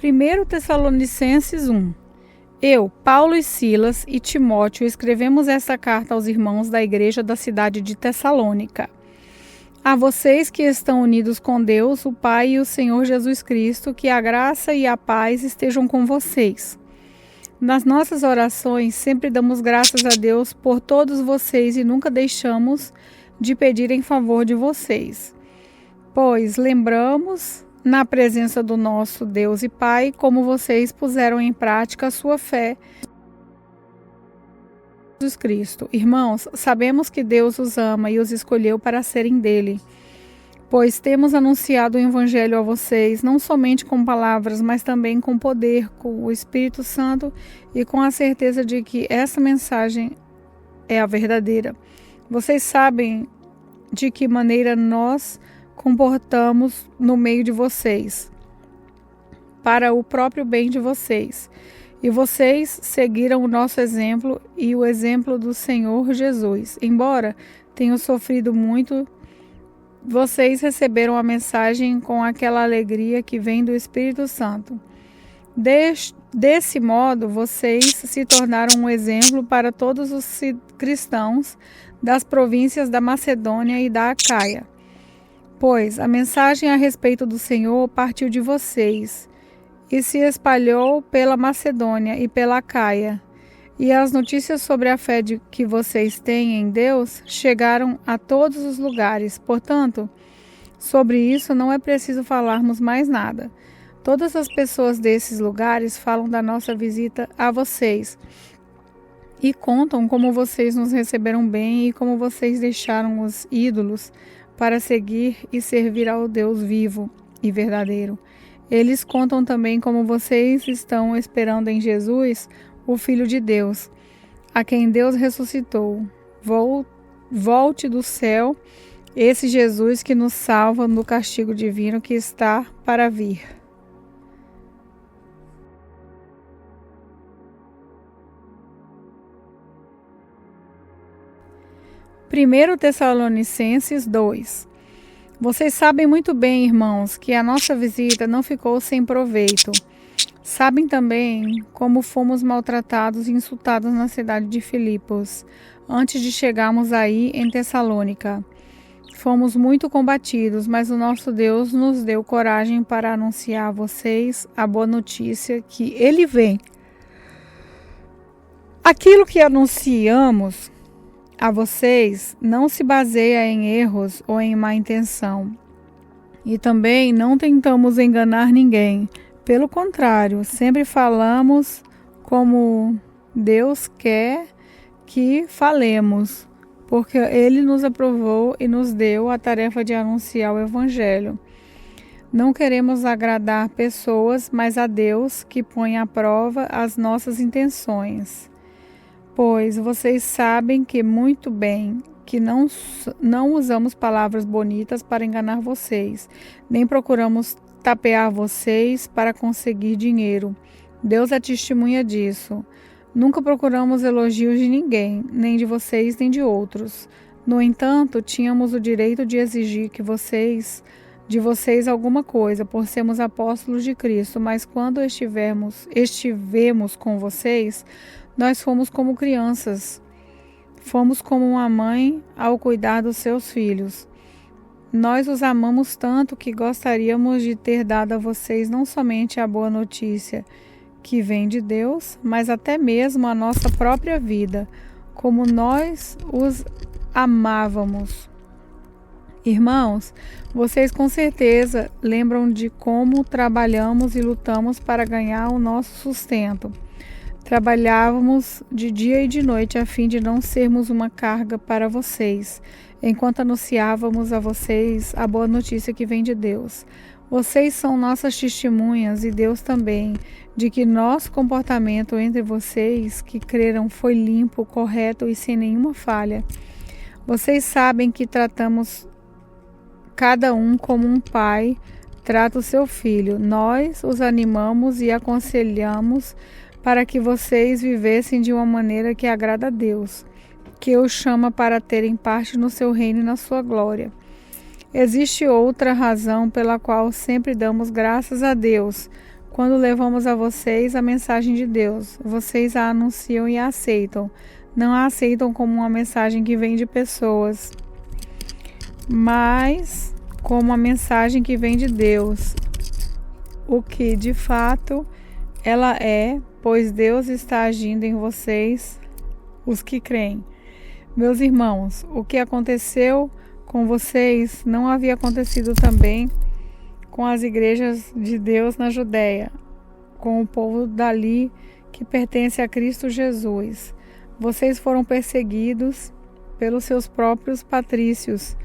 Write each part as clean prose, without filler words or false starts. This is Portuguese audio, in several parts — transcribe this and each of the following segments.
1 Tessalonicenses 1. Eu, Paulo e Silas e Timóteo escrevemos esta carta aos irmãos da igreja da cidade de Tessalônica. A vocês que estão unidos com Deus, o Pai e o Senhor Jesus Cristo, que a graça e a paz estejam com vocês. Nas nossas orações, sempre damos graças a Deus por todos vocês e nunca deixamos de pedir em favor de vocês. Pois lembramos, na presença do nosso Deus e Pai, como vocês puseram em prática a sua fé em Jesus Cristo. Irmãos, sabemos que Deus os ama e os escolheu para serem dele, pois temos anunciado o Evangelho a vocês, não somente com palavras, mas também com poder, com o Espírito Santo e com a certeza de que essa mensagem é a verdadeira. Vocês sabem de que maneira nós comportamos no meio de vocês, para o próprio bem de vocês. E vocês seguiram o nosso exemplo e o exemplo do Senhor Jesus. Embora tenham sofrido muito, vocês receberam a mensagem com aquela alegria que vem do Espírito Santo. Desse modo, vocês se tornaram um exemplo para todos os cristãos das províncias da Macedônia e da Acaia. Pois a mensagem a respeito do Senhor partiu de vocês e se espalhou pela Macedônia e pela Acaia. E as notícias sobre a fé que vocês têm em Deus chegaram a todos os lugares. Portanto, sobre isso não é preciso falarmos mais nada. Todas as pessoas desses lugares falam da nossa visita a vocês e contam como vocês nos receberam bem e como vocês deixaram os ídolos para seguir e servir ao Deus vivo e verdadeiro. Eles contam também como vocês estão esperando em Jesus, o Filho de Deus, a quem Deus ressuscitou. Volte do céu, esse Jesus que nos salva do castigo divino que está para vir. Primeiro Tessalonicenses 2. Vocês sabem muito bem, irmãos, que a nossa visita não ficou sem proveito. Sabem também como fomos maltratados e insultados na cidade de Filipos, antes de chegarmos aí em Tessalônica. Fomos muito combatidos, mas o nosso Deus nos deu coragem para anunciar a vocês a boa notícia que Ele vem. Aquilo que anunciamos a vocês não se baseia em erros ou em má intenção. E também não tentamos enganar ninguém. Pelo contrário, sempre falamos como Deus quer que falemos, porque Ele nos aprovou e nos deu a tarefa de anunciar o Evangelho. Não queremos agradar pessoas, mas a Deus que põe à prova as nossas intenções. Pois vocês sabem que muito bem que não usamos palavras bonitas para enganar vocês, nem procuramos tapear vocês para conseguir dinheiro. Deus é testemunha disso. Nunca procuramos elogios de ninguém, nem de vocês nem de outros. No entanto, tínhamos o direito de exigir de vocês alguma coisa, por sermos apóstolos de Cristo, mas quando estivemos com vocês, nós fomos como crianças, fomos como uma mãe ao cuidar dos seus filhos. Nós os amamos tanto que gostaríamos de ter dado a vocês não somente a boa notícia que vem de Deus, mas até mesmo a nossa própria vida, como nós os amávamos. Irmãos, vocês com certeza lembram de como trabalhamos e lutamos para ganhar o nosso sustento. Trabalhávamos de dia e de noite a fim de não sermos uma carga para vocês, enquanto anunciávamos a vocês a boa notícia que vem de Deus. Vocês são nossas testemunhas e Deus também, de que nosso comportamento entre vocês que creram foi limpo, correto e sem nenhuma falha. Vocês sabem que tratamos cada um como um pai trata o seu filho. Nós os animamos e aconselhamos para que vocês vivessem de uma maneira que agrada a Deus, que os chama para terem parte no seu reino e na sua glória. Existe outra razão pela qual sempre damos graças a Deus, Quando levamos a vocês a mensagem de Deus, vocês a anunciam e a aceitam. Não a aceitam como uma mensagem que vem de pessoas, mas como uma mensagem que vem de Deus, o que de fato ela é, pois Deus está agindo em vocês, os que creem. Meus irmãos, o que aconteceu com vocês não havia acontecido também com as igrejas de Deus na Judéia, com o povo dali que pertence a Cristo Jesus. Vocês foram perseguidos pelos seus próprios patrícios,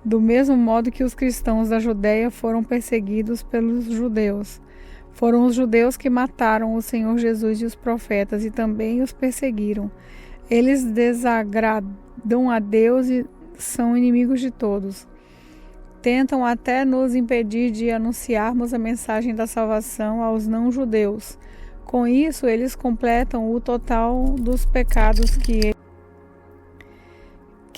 do mesmo modo que os cristãos da Judéia foram perseguidos pelos judeus. Foram os judeus que mataram o Senhor Jesus e os profetas e também os perseguiram. Eles desagradam a Deus e são inimigos de todos. Tentam até nos impedir de anunciarmos a mensagem da salvação aos não-judeus. Com isso, eles completam o total dos pecados que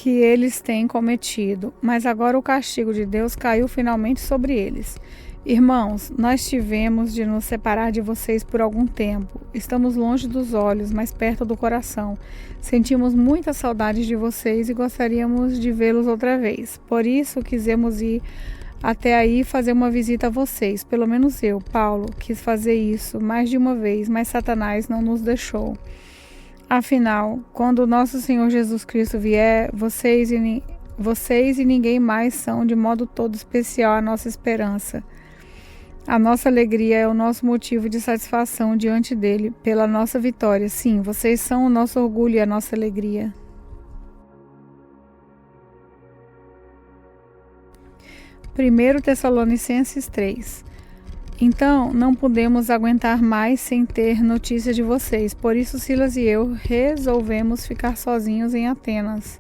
eles têm cometido. Mas agora o castigo de Deus caiu finalmente sobre eles. Irmãos, nós tivemos de nos separar de vocês por algum tempo. Estamos longe dos olhos, mas perto do coração. Sentimos muita saudade de vocês e gostaríamos de vê-los outra vez. Por isso, quisemos ir até aí fazer uma visita a vocês. Pelo menos eu, Paulo, quis fazer isso mais de uma vez, mas Satanás não nos deixou. Afinal, quando o nosso Senhor Jesus Cristo vier, vocês e ninguém mais são de modo todo especial a nossa esperança. A nossa alegria é o nosso motivo de satisfação diante dele pela nossa vitória. Sim, vocês são o nosso orgulho e a nossa alegria. 1 Tessalonicenses 3. Então, não podemos aguentar mais sem ter notícia de vocês. Por isso, Silas e eu resolvemos ficar sozinhos em Atenas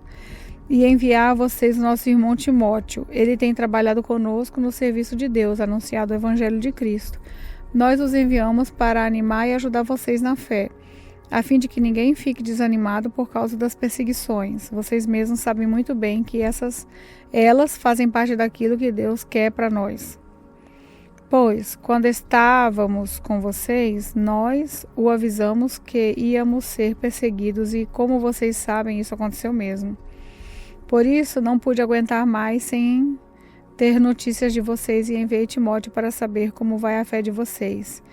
e enviar a vocês o nosso irmão Timóteo. Ele tem trabalhado conosco no serviço de Deus, anunciado o Evangelho de Cristo. Nós os enviamos para animar e ajudar vocês na fé, a fim de que ninguém fique desanimado por causa das perseguições. Vocês mesmos sabem muito bem que elas fazem parte daquilo que Deus quer para nós. Pois, quando estávamos com vocês, nós o avisamos que íamos ser perseguidos e, como vocês sabem, isso aconteceu mesmo. Por isso, não pude aguentar mais sem ter notícias de vocês e enviei Timóteo para saber como vai a fé de vocês.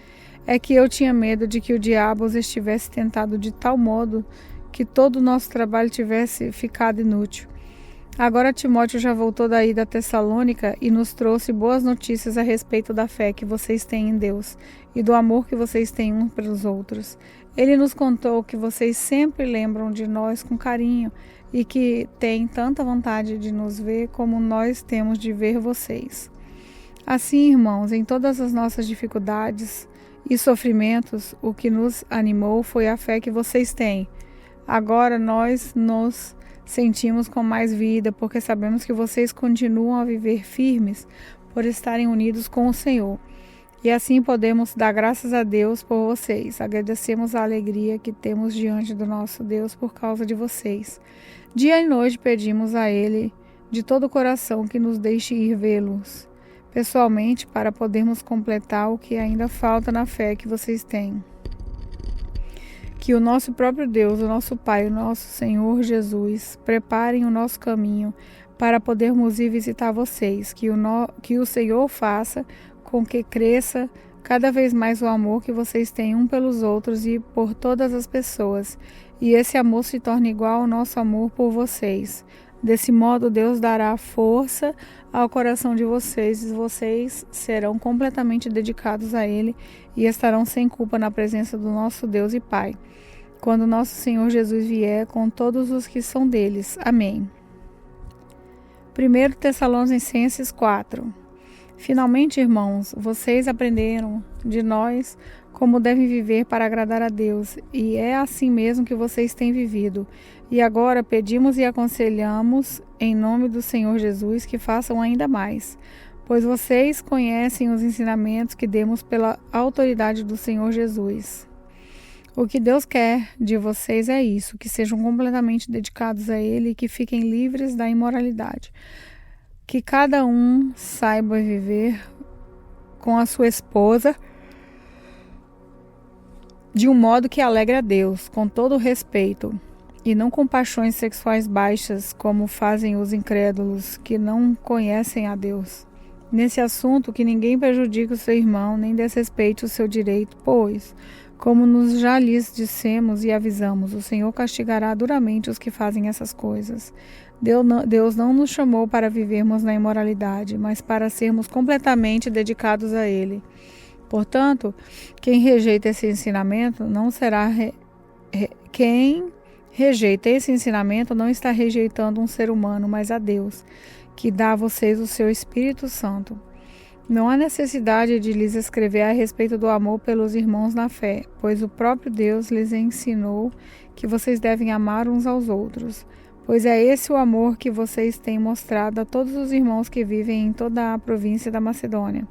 É que eu tinha medo de que o diabo os estivesse tentado de tal modo que todo o nosso trabalho tivesse ficado inútil. Agora Timóteo já voltou daí da Tessalônica e nos trouxe boas notícias a respeito da fé que vocês têm em Deus e do amor que vocês têm uns pelos outros. Ele nos contou que vocês sempre lembram de nós com carinho e que têm tanta vontade de nos ver como nós temos de ver vocês. Assim, irmãos, em todas as nossas dificuldades e sofrimentos, o que nos animou foi a fé que vocês têm. Agora nós nos sentimos com mais vida, porque sabemos que vocês continuam a viver firmes por estarem unidos com o Senhor. E assim podemos dar graças a Deus por vocês. Agradecemos a alegria que temos diante do nosso Deus por causa de vocês. Dia e noite pedimos a Ele de todo o coração que nos deixe ir vê-los pessoalmente para podermos completar o que ainda falta na fé que vocês têm. Que o nosso próprio Deus, o nosso Pai, o nosso Senhor Jesus, preparem o nosso caminho para podermos ir visitar vocês. Que o Senhor faça com que cresça cada vez mais o amor que vocês têm um pelos outros e por todas as pessoas. E esse amor se torne igual ao nosso amor por vocês. Desse modo, Deus dará força ao coração de vocês e vocês serão completamente dedicados a Ele e estarão sem culpa na presença do nosso Deus e Pai, quando nosso Senhor Jesus vier com todos os que são deles. Amém. 1 Tessalonicenses 4. Finalmente, irmãos, vocês aprenderam de nós como devem viver para agradar a Deus, e é assim mesmo que vocês têm vivido. E agora pedimos e aconselhamos, em nome do Senhor Jesus, que façam ainda mais, pois vocês conhecem os ensinamentos que demos pela autoridade do Senhor Jesus. O que Deus quer de vocês é isso, que sejam completamente dedicados a Ele e que fiquem livres da imoralidade. Que cada um saiba viver com a sua esposa de um modo que alegre a Deus, com todo o respeito, e não com paixões sexuais baixas, como fazem os incrédulos que não conhecem a Deus. Nesse assunto, que ninguém prejudique o seu irmão, nem desrespeite o seu direito, pois, como nos já lhes dissemos e avisamos, o Senhor castigará duramente os que fazem essas coisas. Deus não nos chamou para vivermos na imoralidade, mas para sermos completamente dedicados a Ele. Portanto, quem rejeita esse ensinamento não será quem rejeita esse ensinamento não está rejeitando um ser humano, mas a Deus, que dá a vocês o seu Espírito Santo. Não há necessidade de lhes escrever a respeito do amor pelos irmãos na fé, pois o próprio Deus lhes ensinou que vocês devem amar uns aos outros, pois é esse o amor que vocês têm mostrado a todos os irmãos que vivem em toda a província da Macedônia.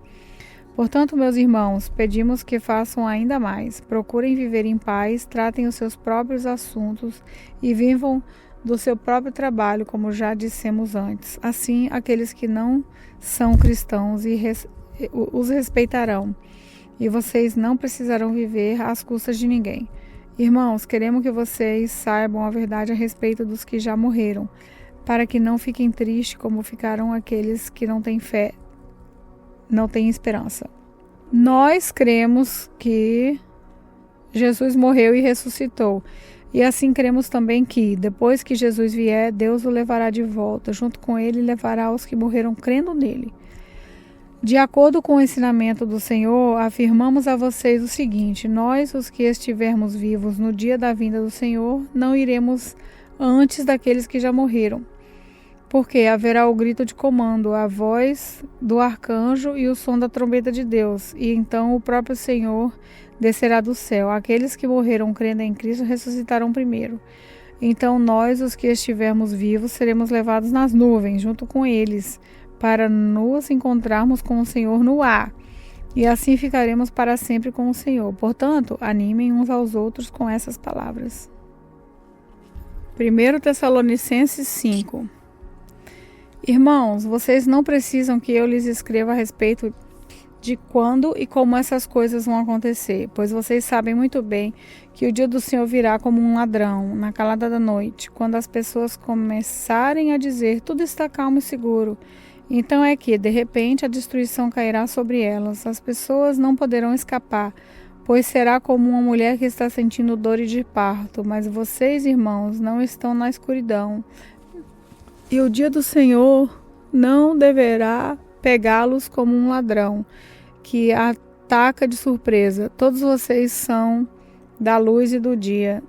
Portanto, meus irmãos, pedimos que façam ainda mais. Procurem viver em paz, tratem os seus próprios assuntos e vivam do seu próprio trabalho, como já dissemos antes. Assim, aqueles que não são cristãos os respeitarão, e vocês não precisarão viver às custas de ninguém. Irmãos, queremos que vocês saibam a verdade a respeito dos que já morreram, para que não fiquem tristes como ficaram aqueles que não têm fé, não têm esperança. Nós cremos que Jesus morreu e ressuscitou. E assim cremos também que, depois que Jesus vier, Deus o levará de volta. Junto com ele, levará os que morreram crendo nele. De acordo com o ensinamento do Senhor, afirmamos a vocês o seguinte: nós, os que estivermos vivos no dia da vinda do Senhor, não iremos antes daqueles que já morreram. Porque haverá o grito de comando, a voz do arcanjo e o som da trombeta de Deus. E então o próprio Senhor descerá do céu. Aqueles que morreram crendo em Cristo ressuscitarão primeiro. Então nós, os que estivermos vivos, seremos levados nas nuvens, junto com eles, para nos encontrarmos com o Senhor no ar. E assim ficaremos para sempre com o Senhor. Portanto, animem uns aos outros com essas palavras. 1 Tessalonicenses 5. Irmãos, vocês não precisam que eu lhes escreva a respeito de quando e como essas coisas vão acontecer, pois vocês sabem muito bem que o dia do Senhor virá como um ladrão, na calada da noite, quando as pessoas começarem a dizer tudo está calmo e seguro. Então é que, de repente, a destruição cairá sobre elas. As pessoas não poderão escapar, pois será como uma mulher que está sentindo dor de parto. Mas vocês, irmãos, não estão na escuridão. E o dia do Senhor não deverá pegá-los como um ladrão, que ataca de surpresa. Todos vocês são da luz e do dia.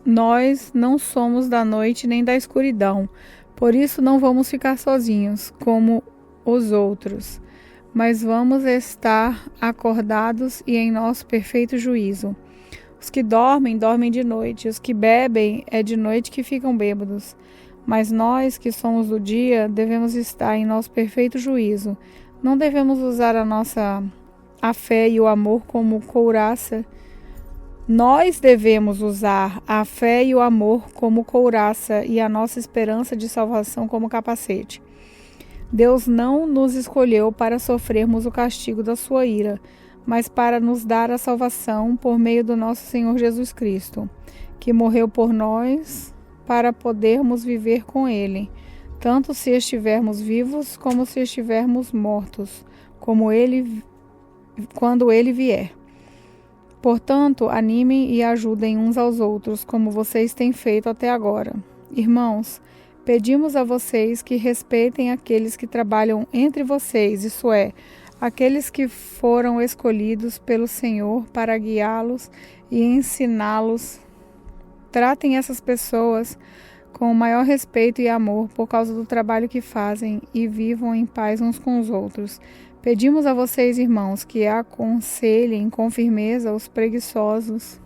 Nós não somos da noite nem da escuridão. Por isso não vamos ficar sozinhos, como os outros, mas vamos estar acordados e em nosso perfeito juízo. Os que dormem, dormem de noite. Os que bebem, é de noite que ficam bêbados. Mas nós, que somos do dia, devemos estar em nosso perfeito juízo. Não devemos usar a fé e o amor como couraça. Nós devemos usar a fé e o amor como couraça e a nossa esperança de salvação como capacete. Deus não nos escolheu para sofrermos o castigo da sua ira, mas para nos dar a salvação por meio do nosso Senhor Jesus Cristo, que morreu por nós para podermos viver com Ele, tanto se estivermos vivos como se estivermos mortos, quando Ele vier. Portanto, animem e ajudem uns aos outros, como vocês têm feito até agora. Irmãos, pedimos a vocês que respeitem aqueles que trabalham entre vocês, isso é, aqueles que foram escolhidos pelo Senhor para guiá-los e ensiná-los. Tratem essas pessoas com o maior respeito e amor por causa do trabalho que fazem e vivam em paz uns com os outros. Pedimos a vocês, irmãos, que aconselhem com firmeza os preguiçosos.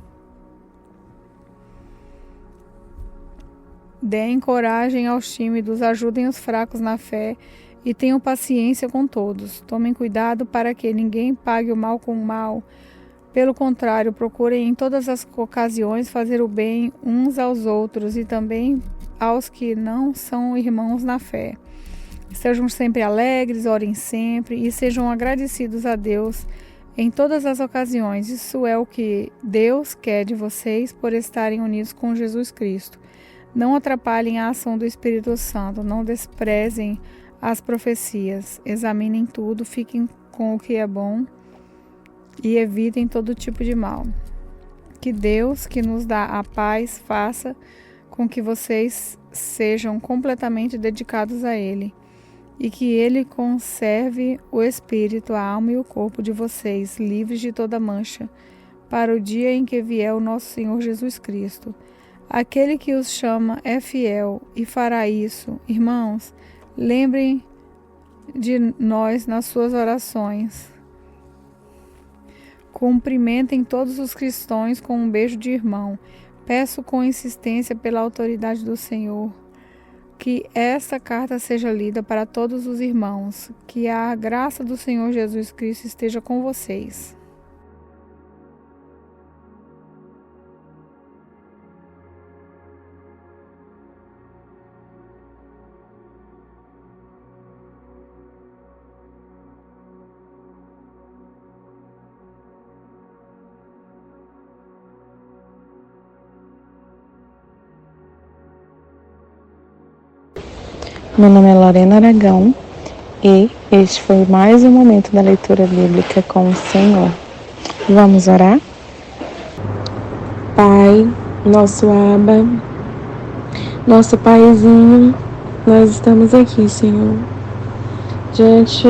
Deem coragem aos tímidos, ajudem os fracos na fé e tenham paciência com todos. Tomem cuidado para que ninguém pague o mal com o mal. Pelo contrário, procurem em todas as ocasiões fazer o bem uns aos outros e também aos que não são irmãos na fé. Estejam sempre alegres, orem sempre e sejam agradecidos a Deus em todas as ocasiões. Isso é o que Deus quer de vocês por estarem unidos com Jesus Cristo. Não atrapalhem a ação do Espírito Santo, não desprezem as profecias, examinem tudo, fiquem com o que é bom e evitem todo tipo de mal. Que Deus, que nos dá a paz, faça com que vocês sejam completamente dedicados a Ele e que Ele conserve o espírito, a alma e o corpo de vocês livres de toda mancha, para o dia em que vier o nosso Senhor Jesus Cristo. Aquele que os chama é fiel e fará isso. Irmãos, lembrem de nós nas suas orações. Cumprimentem todos os cristãos com um beijo de irmão. Peço com insistência pela autoridade do Senhor que esta carta seja lida para todos os irmãos. Que a graça do Senhor Jesus Cristo esteja com vocês. Meu nome é Lorena Aragão e este foi mais um momento da leitura bíblica com o Senhor. Vamos orar? Pai, nosso Abba, nosso Paizinho, nós estamos aqui, Senhor, diante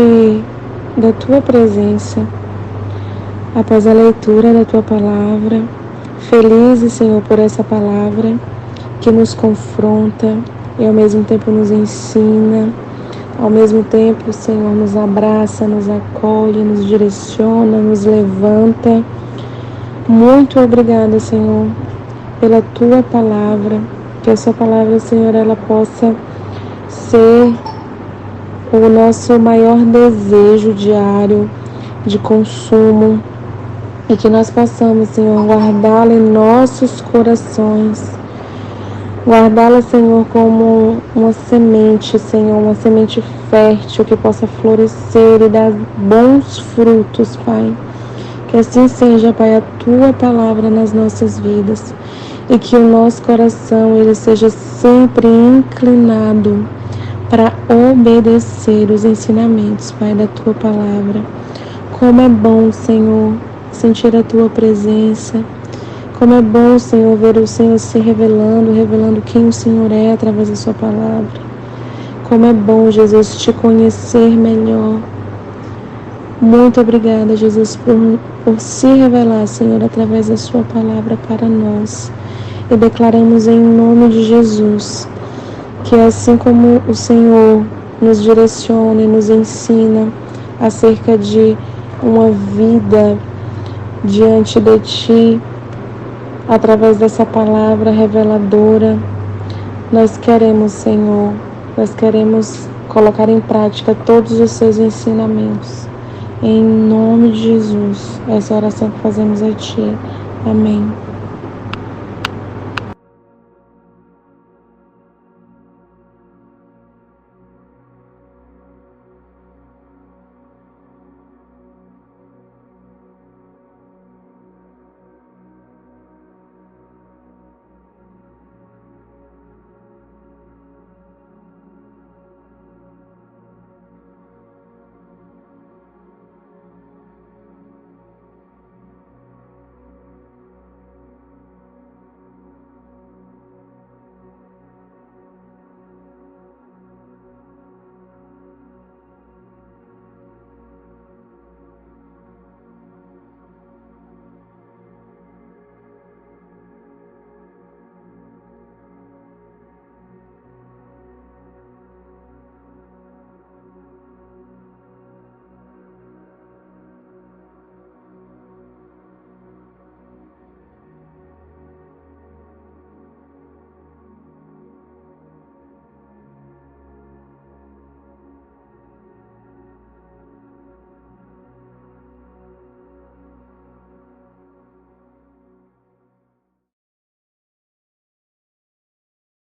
da Tua presença, após a leitura da Tua palavra, felizes, Senhor, por essa palavra que nos confronta e ao mesmo tempo nos ensina, ao mesmo tempo, Senhor, nos abraça, nos acolhe, nos direciona, nos levanta. Muito obrigada, Senhor, pela Tua palavra, que a Sua palavra, Senhor, ela possa ser o nosso maior desejo diário de consumo e que nós possamos, Senhor, guardá-la em nossos corações. Guardá-la, Senhor, como uma semente, Senhor, uma semente fértil que possa florescer e dar bons frutos, Pai. Que assim seja, Pai, a Tua palavra nas nossas vidas e que o nosso coração ele seja sempre inclinado para obedecer os ensinamentos, Pai, da Tua palavra. Como é bom, Senhor, sentir a Tua presença. Como é bom, Senhor, ver o Senhor se revelando quem o Senhor é através da Sua palavra. Como é bom, Jesus, Te conhecer melhor. Muito obrigada, Jesus, por se revelar, Senhor, através da Sua palavra para nós. E declaramos em nome de Jesus, que assim como o Senhor nos direciona e nos ensina acerca de uma vida diante de Ti, através dessa palavra reveladora, nós queremos, Senhor, nós queremos colocar em prática todos os Seus ensinamentos. Em nome de Jesus, essa oração que fazemos a Ti. Amém.